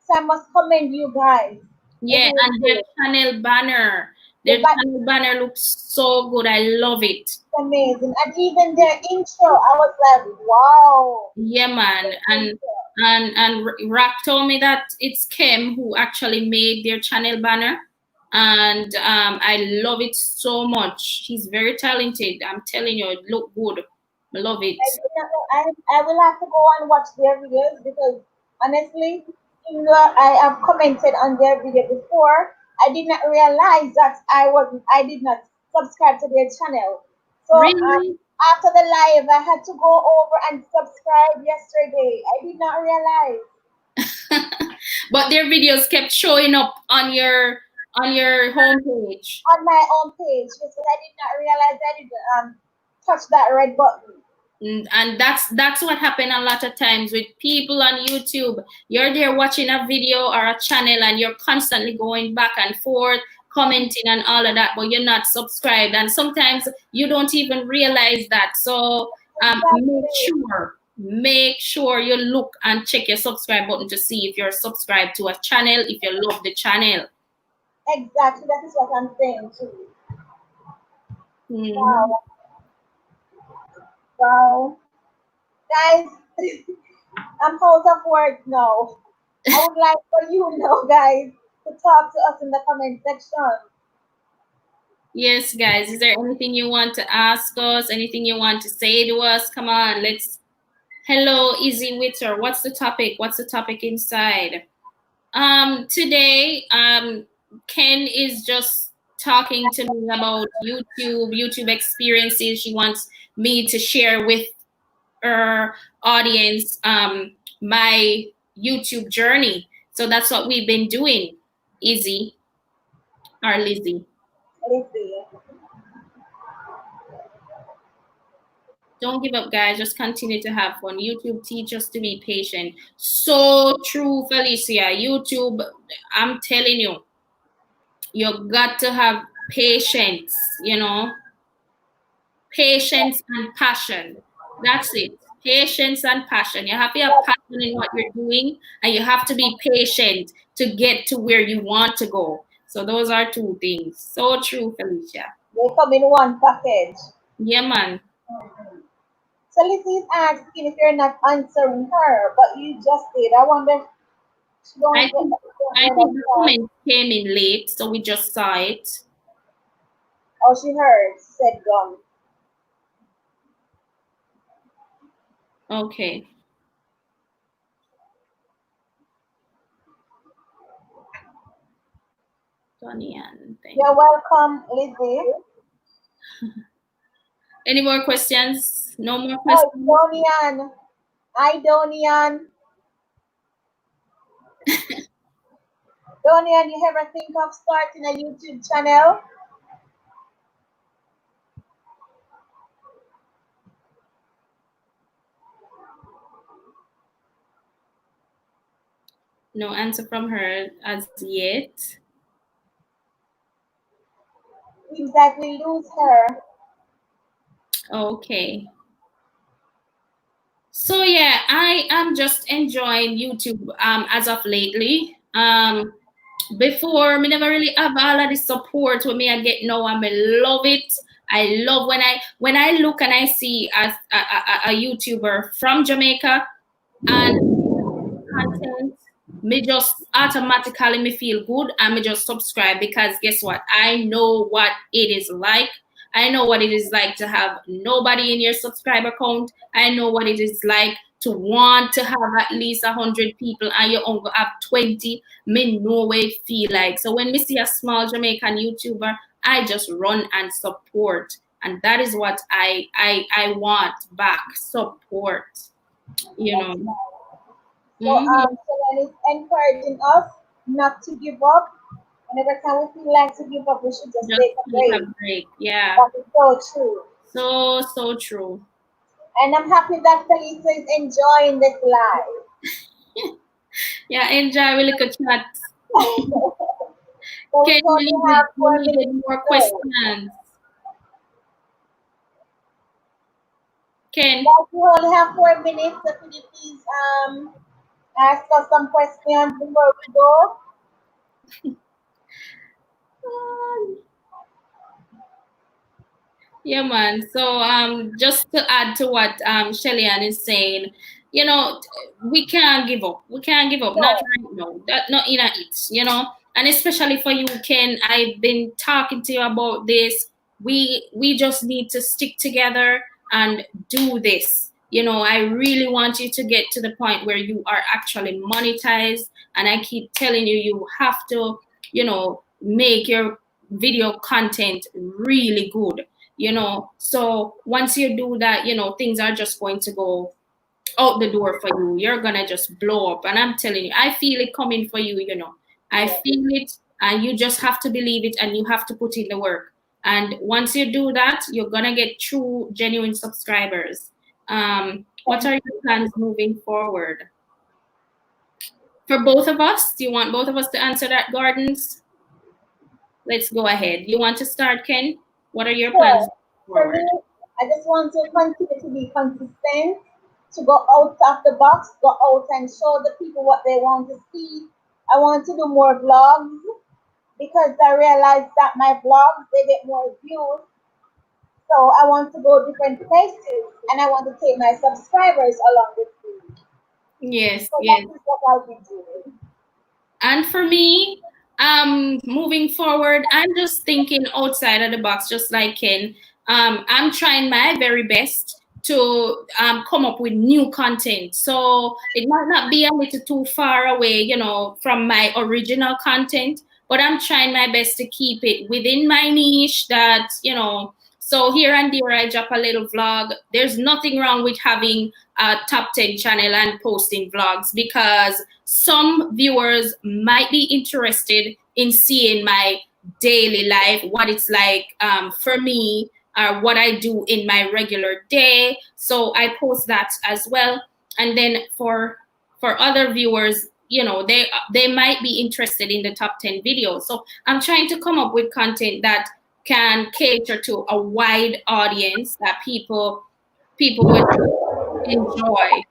So I must commend you guys. They're Yeah, doing and their good. channel banner. The Their back channel banner looks so good. I love it. is amazing. And even their intro, I was like, wow. Yeah, man. The And intro. Rock told me that it's Kim who actually made their channel banner. And I love it so much. He's very talented. I'm telling you, it look good. I love it. I, did not know- I will have to go and watch their videos because honestly, even though I have commented on their video before, I did not realize that I did not subscribe to their channel. So Really? after the live, I had to go over and subscribe yesterday. I did not realize But their videos kept showing up on your homepage. on my own page because I did not realize I didn't touch that red button. And that's what happened a lot of times with people on YouTube. You're there watching a video or a channel, and you're constantly going back and forth, commenting and all of that, but you're not subscribed, and sometimes you don't even realize that. So Exactly. make sure you look and check your subscribe button to see if you're subscribed to a channel, if you love the channel. Exactly. That is what I'm saying too. Mhm. Wow. Wow. Guys, I'm out of words now. I would like for you now, guys, to talk to us in the comment section. Yes, guys, is there anything you want to ask us, anything you want to say to us? Come on, let's. Hello, Easy Witter. What's the topic? What's the topic inside? Today, Ken is just talking to me about YouTube experiences. She wants me to share with her audience my YouTube journey. So that's what we've been doing, Izzy or Lizzie. Let's see. Don't give up, guys. Just continue to have fun. YouTube teach us to be patient. So true, Felicia. YouTube, I'm telling you, you got to have patience, patience and passion. That's it. Patience and passion. You have to have passion in what you're doing, and you have to be patient to get to where you want to go. So those are two things. So true, Felicia. They come in one package. Yeah, man. Mhm. So Lizzie is asking if you're not answering her, but you just did. I wonder if she I don't get think that. Don't I know think that the part. comment came in late, so we just saw it. Oh, she heard. Said gone. Okay. Donian, thank You're you. welcome, Lizzie. Any more questions? No more Oh, questions? Donian. Hi, Donian. Donian, you ever think of starting a YouTube channel? No answer from her as yet. Seems like we lose her. Okay. So yeah, I am just enjoying YouTube as of lately. Before me never really have all of the support with me I get now and I love it. I love when I look and I see a YouTuber from Jamaica and content, me just automatically me feel good and me just subscribe because guess what? I know what it is like. I know what it is like to have nobody in your subscriber count. I know what it is like to want to have at least 100 people and you only have 20. Me know what it feel like. So when me see a small Jamaican YouTuber, I just run and support. And that is what I want back. Support. You That's know. right. So, Mm-hmm. Someone is encouraging us not to give up. Whenever time we feel like to give up, we should just Just take a take a break. break. Yeah. That is so true. So, so true. And I'm happy that Felicia is enjoying this live. Yeah, enjoy. We look at chat. So we Ken, only have you 4 minutes needed to more go. questions. Ken. Guys, we only have 4 minutes, so could you please ask us some questions before we go? Yeah, man. So, just to add to what Shelly-Ann is saying, you know, we can't give up. We can't give up. Not No. right now. That not in a it. And especially for you, Ken. I've been talking to you about this. We just need to stick together and do this. I really want you to get to the point where you are actually monetized. And I keep telling you, you have to, make your video content really good. So once you do that, things are just going to go out the door for you. You're gonna just blow up, and I'm telling you, I feel it coming for you. I Yeah. feel it, and you just have to believe it, and you have to put in the work. And once you do that, you're gonna get true genuine subscribers. What Thank are your plans moving forward for both of us? Do you want both of us to answer that, Gardens? Let's go ahead. You want to start, Ken? What are your plans Sure. For forward? me, I just want to continue to be consistent, to go out of the box, go out and show the people what they want to see. I want to do more vlogs because I realize that my vlogs they get more views. So I want to go different places and I want to take my subscribers along with me. Yes, So yes. that is what I'll be doing. And for me, moving forward, I'm just thinking outside of the box, just like Ken. I'm trying my very best to come up with new content. So it might not be a little too far away, from my original content, but I'm trying my best to keep it within my niche so here and there I drop a little vlog. There's nothing wrong with having a top 10 channel and posting vlogs because some viewers might be interested in seeing my daily life, what it's like for me, or what I do in my regular day. So I post that as well. And then for other viewers, they might be interested in the top 10 videos. So I'm trying to come up with content that can cater to a wide audience that people would enjoy.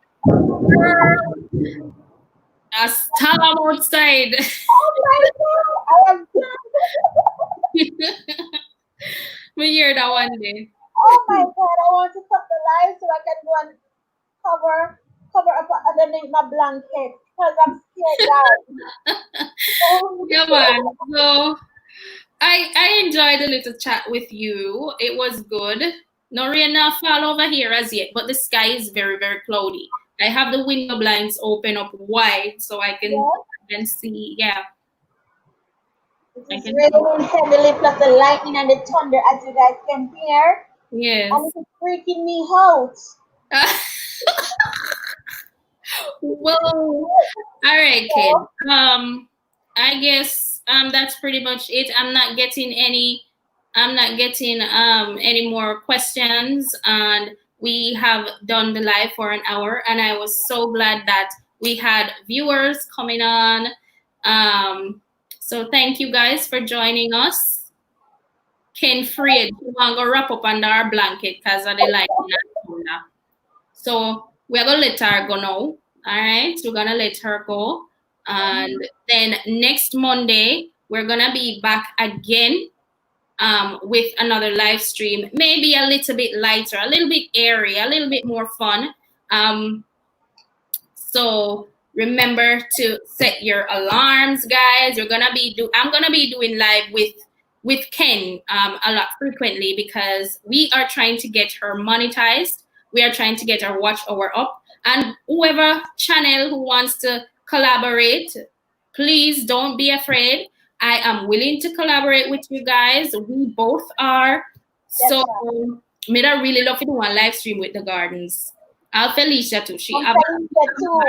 A storm outside. Oh my god! I am We hear that one day. oh my god, I want to stop the live so I can go and cover up underneath my blanket because I'm scared, guys. Oh, Yeah, man. So I enjoyed a little chat with you. It was good. No rain not fall over here as yet, but the sky is very, very cloudy. I have the window blinds open up wide so Yes, I can see. Yeah, it I is can see. raining heavily plus the lightning and the thunder as you guys can hear. And Yes. it is freaking me out. Whoa. All right, kid. So, I guess that's pretty much it. I'm not getting any more questions, and we have done the live for an hour, and I was so glad that we had viewers coming on. So thank you guys for joining us. Ken Fried, you want to go wrap up under our blanket because of the light. So we're gonna let her go now. All right, we're gonna let her go, and then next Monday we're gonna be back again with another live stream. Maybe a little bit lighter, a little bit airy, a little bit more fun. Um, so remember to set your alarms, guys. I'm gonna be doing live with Ken a lot frequently because we are trying to get her monetized. We are trying to get our watch hour up. And whoever channel who wants to collaborate, please don't be afraid. I am willing to collaborate with you guys. We both are. yes, So ma'am. made I really love to do one live stream with the gardens. I'll Felicia too. She And have Felicia too.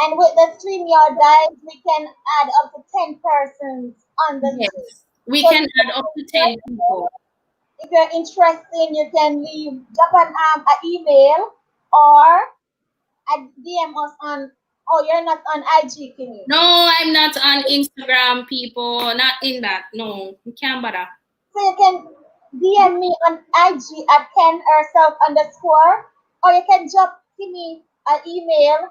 And with the StreamYard guys, we can add up to 10 persons on the stream. yes. We So can add up to 10 people. if you're interested, you can drop an email or DM us on. Oh, you're not on IG, can you? No, I'm not on Instagram, people. Not in that. No, we can't bother. So you can DM me on IG at Ken herself underscore, or you can give me an email.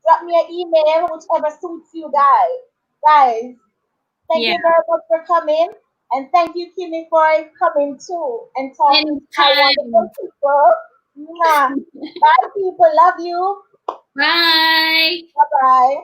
Drop me an email, whichever suits you guys. Guys, thank Yeah. you very much for coming. And thank you, Kimmy, for coming too and talking to my wonderful Anytime. people. Mwah. Bye, people. Love you. Bye. Bye bye.